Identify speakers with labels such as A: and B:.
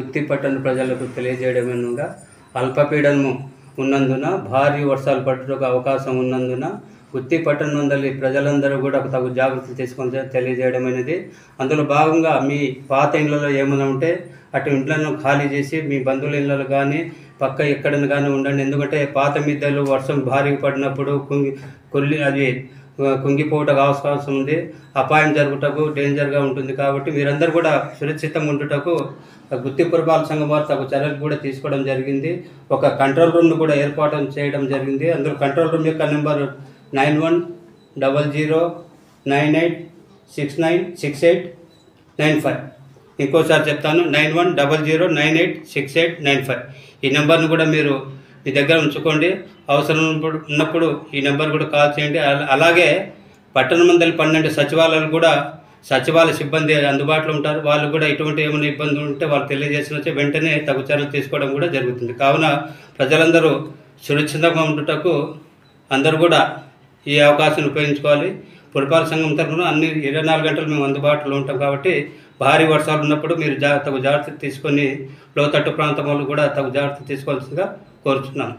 A: గుత్తి పట్టణ ప్రజలకు తెలియజేయడమేనుగా అల్పపీడనము ఉన్నందున భారీ వర్షాలు పడుటకు అవకాశం ఉన్నందున గుత్తి పట్టణంలోని ప్రజలందరూ కూడా తగు జాగ్రత్తలు తీసుకొని తెలియజేయడమైనది. అందులో భాగంగా మీ పాత ఇళ్లలో ఏమైనా ఉంటే అటు ఇంట్లను ఖాళీ చేసి మీ బంధువుల ఇళ్ళలో కానీ పక్క ఎక్కడైనా కానీ ఉండండి. ఎందుకంటే పాత మిద్దెలు వర్షం భారీగా పడినప్పుడు కుంగిపోవటకు అవకాశం ఉంది, అపాయం జరుగుటకు డేంజర్గా ఉంటుంది. కాబట్టి మీరందరూ కూడా సురక్షితంగా ఉండుటకు గుత్తి పురపాలక సంఘం వారు తగు చర్యలు కూడా తీసుకోవడం జరిగింది. ఒక కంట్రోల్ రూమ్ను కూడా ఏర్పాటు చేయడం జరిగింది. అందులో కంట్రోల్ రూమ్ యొక్క నెంబర్ 910098696895. ఇంకోసారి చెప్తాను, 9100986895. ఈ నెంబర్ను కూడా మీరు మీ దగ్గర ఉంచుకోండి. అవసరం ఉన్నప్పుడు ఈ నెంబర్ కూడా కాల్ చేయండి. అలాగే పట్టణ మండలి 12 సచివాలయాలు కూడా సచివాలయ సిబ్బంది అందుబాటులో ఉంటారు. వాళ్ళు కూడా ఇటువంటి ఏమైనా ఇబ్బందులు ఉంటే వాళ్ళు తెలియజేసిన వెంటనే తగు చర్యలు తీసుకోవడం కూడా జరుగుతుంది. కావున ప్రజలందరూ సురక్షితంగా ఉండుటకు అందరూ కూడా ఈ అవకాశాన్ని ఉపయోగించుకోవాలి. పురపాలక సంఘం తరఫున అన్ని 24 గంటలు మేము అందుబాటులో ఉంటాం. కాబట్టి భారీ వర్షాలు ఉన్నప్పుడు మీరు తగు జాగ్రత్తలు తీసుకొని లోతట్టు ప్రాంతం వాళ్ళు కూడా తగు జాగ్రత్తలు తీసుకోవాల్సిందిగా కోరుతున్నాను.